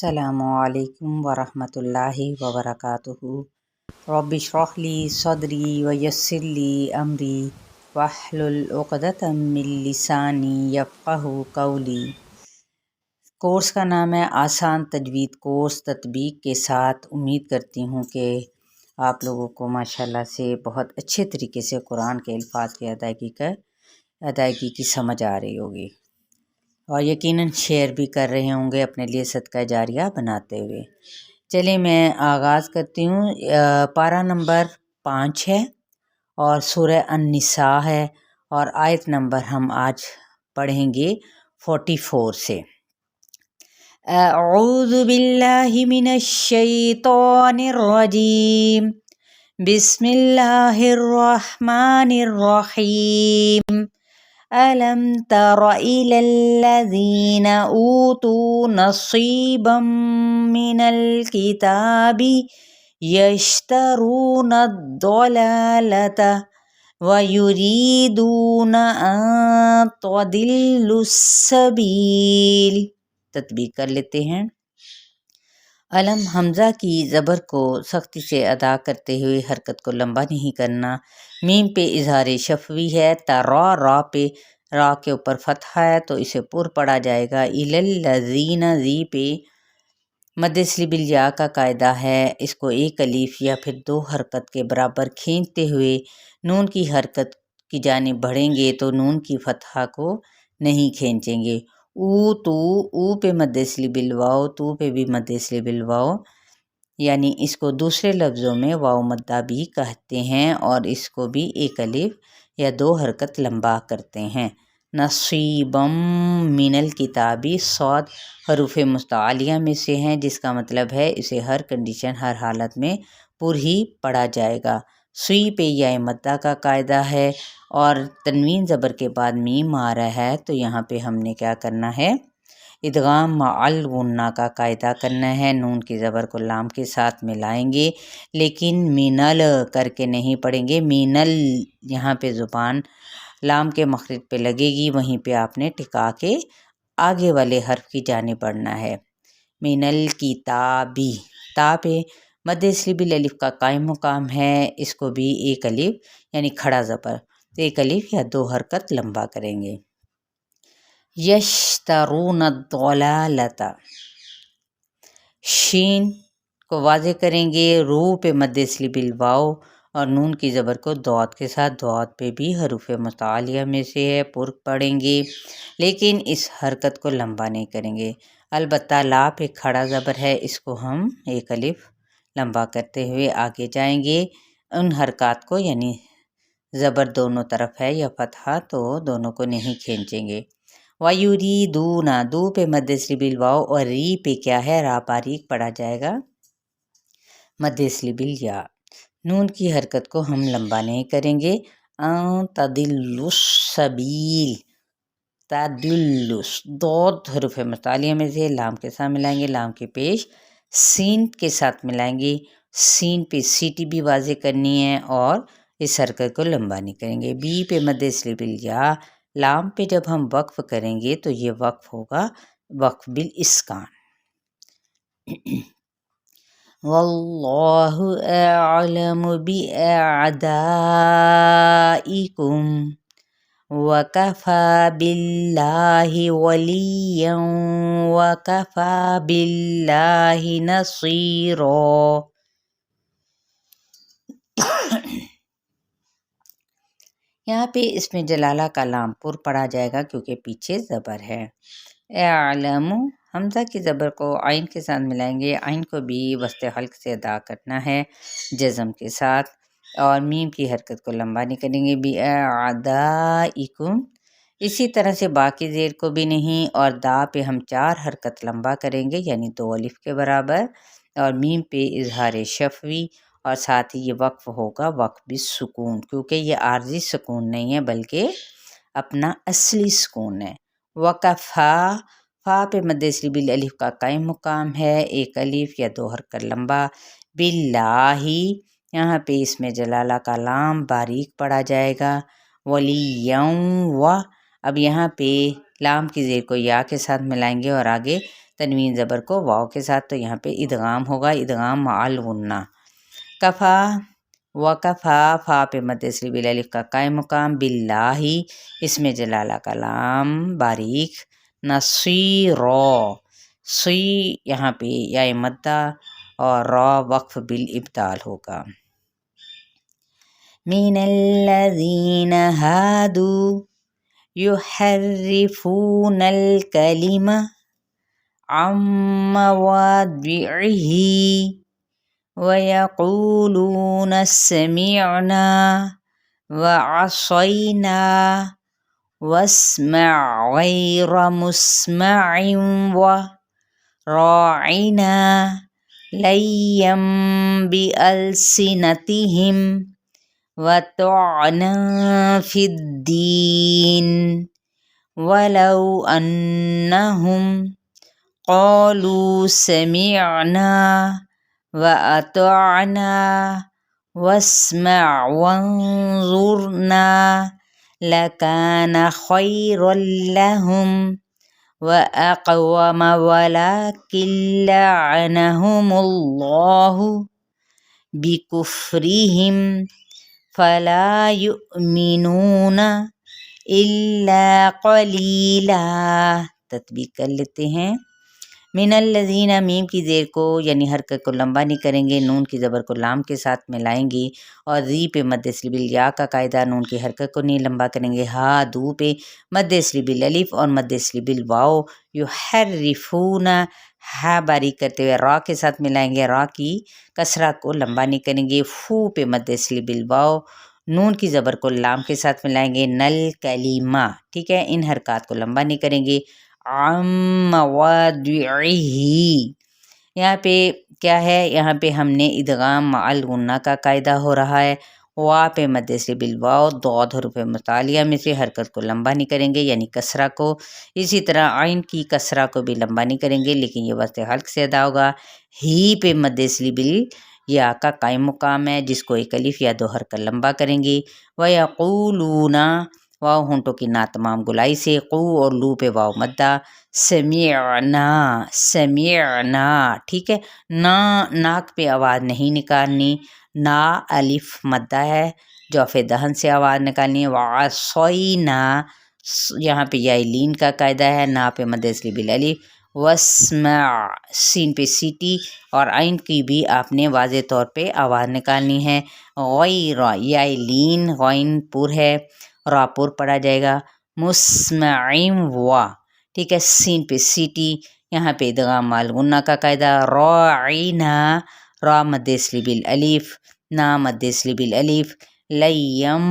السلام علیکم ورحمۃ اللہ وبرکاتہ۔ رب اشرح لی صدری ویسر لی امری واحلل عقدۃ من لسانی یفقہوا قولی۔ کورس کا نام ہے آسان تجوید کورس تطبیق کے ساتھ۔ امید کرتی ہوں کہ آپ لوگوں کو ماشاءاللہ سے بہت اچھے طریقے سے قرآن کے الفاظ کی ادائیگی کی سمجھ آ رہی ہوگی، اور یقیناً شیئر بھی کر رہے ہوں گے اپنے لیے صدقہ جاریہ بناتے ہوئے۔ چلیں میں آغاز کرتی ہوں۔ پارہ نمبر 5 ہے اور سورہ النساء ہے، اور آیت نمبر ہم آج پڑھیں گے 44 سے۔ اعوذ باللہ من الشیطان الرجیم، بسم اللہ الرحمن الرحیم۔ أَلَمْ تَرَ إِلَى الَّذِينَ أُوتُوا نَصِيبًا مِنَ الْكِتَابِ يَشْتَرُونَ الضَّلَالَةَ وَيُرِيدُونَ أَن تَضِلُّوا السَّبِيلَ۔ تطبیق کر لیتے ہیں۔ علم حمزہ کی زبر کو سختی سے ادا کرتے ہوئے حرکت کو لمبا نہیں کرنا۔ میم پہ اظہار شفوی ہے، را پہ را کے اوپر فتح ہے تو اسے پر پڑھا جائے گا۔ الذین زی پہ مد اصلی بالیاء کا قاعدہ ہے، اس کو ایک الف یا پھر 2 حرکت کے برابر کھینچتے ہوئے نون کی حرکت کی جانب بڑھیں گے تو نون کی فتحہ کو نہیں کھینچیں گے۔ او پہ مد اصلی بالواو، تو پہ بھی مد اصلی بالواو، یعنی اس کو دوسرے لفظوں میں واو مدہ بھی کہتے ہیں، اور اس کو بھی ایک الف یا 2 حرکت لمبا کرتے ہیں۔ نصیبم من الکتابی، صاد حروف مستعلیہ میں سے ہیں، جس کا مطلب ہے اسے ہر کنڈیشن ہر حالت میں پر ہی پڑھا جائے گا۔ سوئی پہ یا مدہ کا قاعدہ ہے، اور تنوین زبر کے بعد میم آ رہا ہے تو یہاں پہ ہم نے کیا کرنا ہے، ادغام مع الغنہ کا قاعدہ کرنا ہے۔ نون کی زبر کو لام کے ساتھ ملائیں گے، لیکن مینل کر کے نہیں پڑھیں گے۔ مینل یہاں پہ زبان لام کے مخرج پہ لگے گی، وہیں پہ آپ نے ٹکا کے آگے والے حرف کی جانب پڑھنا ہے۔ من الکتابی، تا پہ مد اصلی بالالف کا قائم مقام ہے، اس کو بھی ایک الف یعنی کھڑا زبر، ایک الف یا 2 حرکت لمبا کریں گے۔ یشترون الضلالۃ، شین کو واضح کریں گے، رو پہ مد اصلی بالواو اور نون کی زبر کو ضاد کے ساتھ، ضاد پہ بھی حروف متعالیہ میں سے ہے، پر پڑھیں گے، لیکن اس حرکت کو لمبا نہیں کریں گے۔ البتہ لا پہ کھڑا زبر ہے، اس کو ہم ایک الف لمبا کرتے ہوئے آگے جائیں گے۔ ان حرکات کو یعنی زبر دونوں طرف ہے یا فتحہ تو دونوں کو نہیں کھینچیں گے۔ وَيُرِيدُونَ، دو پہ مد اصلی بالواو اور ری پہ کیا ہے، را باریک پڑھا جائے گا مد اصلی بالیاء۔ نون کی حرکت کو ہم لمبا نہیں کریں گے۔ ان تضلوا السبیل، تدلس، ضاد حروف متعالیہ میں سے لام کے ساتھ ملائیں گے، لام کے پیش سین کے ساتھ ملائیں گے، سین پہ سیٹی بھی واضح کرنی ہے اور اس حرکت کو لمبا نہیں کریں گے۔ بی پہ مد اصلی بالیاء، لام پہ جب ہم وقف کریں گے تو یہ وقف ہوگا وقف بالاسکان۔ واللہ اعلم باعدائکم وَكَفَى بِاللَّهِ وَلِيًّا وَكَفَى بِاللَّهِ نَصِيرًا۔ یہاں پہ اس میں جلالہ کا لام پر پڑھا جائے گا کیونکہ پیچھے زبر ہے۔ اعلم، حمزہ کی زبر کو عین کے ساتھ ملائیں گے، عین کو بھی وسط حلق سے ادا کرنا ہے جزم کے ساتھ، اور میم کی حرکت کو لمبا نہیں کریں گے۔ بِأَعْدَائِكُمْ، اسی طرح سے باقی زیر کو بھی نہیں، اور دا پہ ہم 4 حرکت لمبا کریں گے یعنی 2 الف کے برابر، اور میم پہ اظہار شفوی، اور ساتھ ہی یہ وقف ہوگا وقف بالسکون، کیونکہ یہ عارضی سکون نہیں ہے بلکہ اپنا اصلی سکون ہے۔ وَقَفَا، فا پہ مد اصلی بالالف کا قائم مقام ہے، ایک الف یا 2 حرکت لمبا۔ باللہ، یہاں پہ اس میں جلالہ کا لام باریک پڑھا جائے گا۔ ولیوں، و، اب یہاں پہ لام کی زیر کو یا کے ساتھ ملائیں گے اور آگے تنوین زبر کو واو کے ساتھ، تو یہاں پہ ادغام ہوگا، ادغام مع الغنہ۔ کفا وکفا، فا پہ مد اصلی بالالف کا قائم مقام، باللہ اسم جلالہ کا لام باریک، نصیرا، سی یہاں پہ یا مدہ اور را وقف بالابدال ہوگا۔ من الذین ہادوا یحرفون الکلم عن مواضعہ وَيَقُولُونَ سَمِعْنَا وَعَصَيْنَا وَاسْمَعْ غَيْرَ مُسْمَعٍ وَرَاعِنَا لَيًّا بِأَلْسِنَتِهِمْ وَطَعْنًا فِي الدِّينِ وَلَوْ أَنَّهُمْ قَالُوا سَمِعْنَا وَأَطَعْنَا وَاسْمَعْ وَانظُرْنَا لَكَانَ خَيْرًا لَهُمْ وَأَقْوَمَ وَلَكِنْ لَعَنَهُمُ اللَّهُ بِكُفْرِهِمْ فَلَا يُؤْمِنُونَ إِلَّا قَلِيلًا۔ تطبیق کر لیتے ہیں۔ من الذین، میم کی زیر کو یعنی حرکت کو لمبا نہیں کریں گے، نون کی زبر کو لام کے ساتھ ملائیں گے، اور ذی پہ مد اصلی بالیا کا قاعدہ، نون کی حرکت کو نہیں لمبا کریں گے، ہا دو پہ مد اصلی بالالف اور مد اصلی بالواو، یحرفون ہا باریک کرتے ہوئے را کے ساتھ ملائیں گے، را کی کسرہ کو لمبا نہیں کریں گے، فو پہ مد اصلی بالواو، نون کی زبر کو لام کے ساتھ ملائیں گے، نل کلیمہ، ٹھیک ہے، ان حرکات کو لمبا نہیں کریں گے۔ عن مواضعہ، یہاں پہ کیا ہے، یہاں پہ ہم نے ادغام مع الغنہ کا قاعدہ ہو رہا ہے، وا پہ مد اصلی بالواو، ضاد حروف متعالیہ میں سے حرکت کو لمبا نہیں کریں گے یعنی کسرہ کو، اسی طرح عین کی کسرہ کو بھی لمبا نہیں کریں گے لیکن یہ وسط حلق سے ادا ہوگا۔ ہی پہ مد اصلی بالیا کا قائم مقام ہے جس کو ایک الف یا دو حرکت لمبا کریں گے۔ وَيَقُولُونَ، واو ہونٹوں کی نا تمام گلائی سے، قو اور لو پہ واو مدہ، سمعنا، سمعنا، ٹھیک ہے، نا ناک پہ آواز نہیں نکالنی، نا الف مدہ ہے جوف دہن سے آواز نکالنی ہے۔ وعصینا، یہاں پہ یا لین کا قاعدہ ہے، نا پہ مد اصلی بالالف، واسمع، سین پہ سیٹی اور عین کی بھی آپ نے واضح طور پہ آواز نکالنی ہے۔ غیر، یا لین غین پر ہے، را پر پڑھا جائے گا، مسمعین وا، ٹھیک ہے، سین پہ سیٹی، یہاں پہ ادغام مع الغنہ کا قاعدہ۔ راعینا، را مد اصلی بالالف، نا مد اصلی بالالف، لیم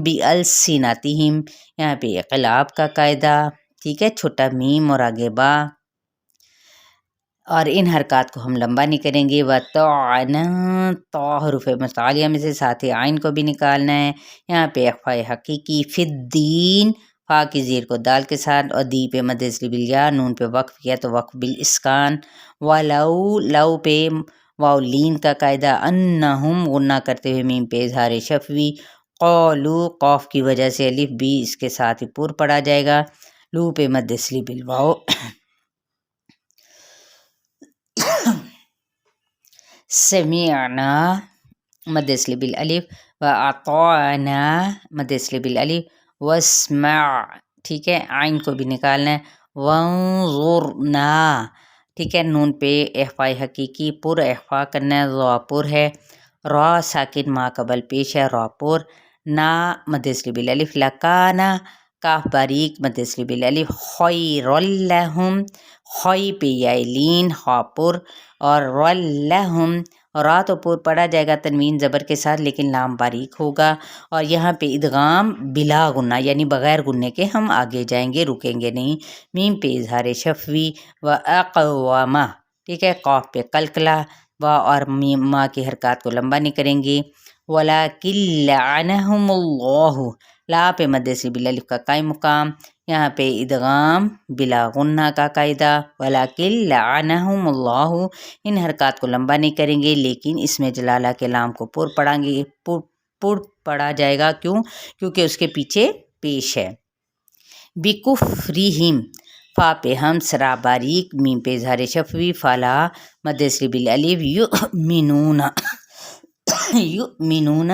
بالسنتہم، یہاں پہ اقلاب کا قاعدہ، ٹھیک ہے، چھوٹا میم اور آگے با، اور ان حرکات کو ہم لمبا نہیں کریں گے۔ وَطَعْنًا، طا حروف متعالیہ میں سے ساتھ ہی عین کو بھی نکالنا ہے، یہاں پہ اخفاء حقیقی، فی الدین، فا کی زیر کو دال کے ساتھ، اور دی پہ مد اصلی بالیا، نون پہ وقف کیا تو وقف بالاسکان۔ وَلَوْ، لو پہ واو لین کا قاعدہ، انہم غنہ کرتے ہوئے میم پہ اظہار شفوی، قولو، قوف کی وجہ سے الف بھی اس کے ساتھ ہی پور پڑا جائے گا، لو پہ مد اصلی بالواو، سمعنا مد اصلی بالالف، وَأَطَعْنَا مد اصلی بالالف، وَاسْمَعْ، ٹھیک ہے، عین کو بھی نکالنا ہے، وَانظُرْنَا، ٹھیک ہے، نون پہ اخفاء حقیقی پر اخفاء کرنا ہے، ضا پر ہے، را ساکن ما قبل پیش ہے، را پر، نا مد اصلی بالالف، لکانا، کاف باریک مد اصلی بالالف، خیرا لہم، خی پہ یا لین، خا پر، اور رلہم، را تو پر پڑھا جائے گا تنوین زبر کے ساتھ لیکن لام باریک ہوگا، اور یہاں پہ ادغام بلا غنہ یعنی بغیر غنے کے ہم آگے جائیں گے، رکیں گے نہیں، میم پہ اظہار شفوی، وَأَقْوَمَ، ٹھیک ہے، قاف پہ قلقلہ، وا اور میم ما کی حرکات کو لمبا نہیں کریں گے۔ وَلَكِنْ لَعَنَهُمُ اللَّهُ، لا پہ مد اصلی بالالف کا قائم مقام، یہاں پہ ادغام بلا غنہ کا قاعدہ، وَلَكِنْ لَعَنَهُمُ اللَّهُ، ان حرکات کو لمبا نہیں کریں گے لیکن اس میں جلالہ کے لام کو پر پڑھیں گے، پر پڑھا جائے گا، کیوں؟ کیونکہ اس کے پیچھے پیش ہے۔ بِكُفْرِهِمْ، فا پہ ہمس، را باریک، میم پہ اظہار شفوی، فالا مد اصلی بالالف، یؤمنون یؤمنون،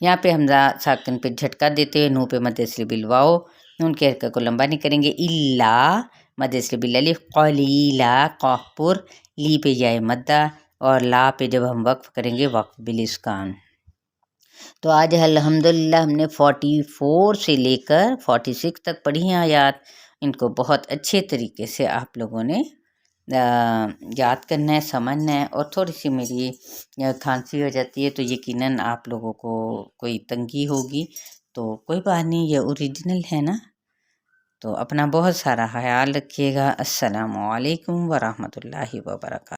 یہاں پہ حمزہ ساکن پہ جھٹکا دیتے ہوئے نو پہ مد اصلی بالواو، نون کے حرکت کو لمبا نہیں کریں گے، الا مد اصلی بالالف، قلیلا قاف پر، لی پہ جائے مدہ، اور لا پہ جب ہم وقف کریں گے وقف بالاسکان۔ تو آج الحمدللہ ہم نے 44 سے لے کر 46 تک پڑھی ہیں آیات، ان کو بہت اچھے طریقے سے آپ لوگوں نے یاد کرنا ہے، سمجھنا ہے، اور تھوڑی سی میری کھانسی ہو جاتی ہے تو یقیناً آپ لوگوں کو کوئی تنگی ہوگی، تو کوئی بات نہیں، یہ اوریجنل ہے نا، تو اپنا بہت سارا خیال رکھیے گا۔ السلام علیکم ورحمۃ اللہ وبرکاتہ۔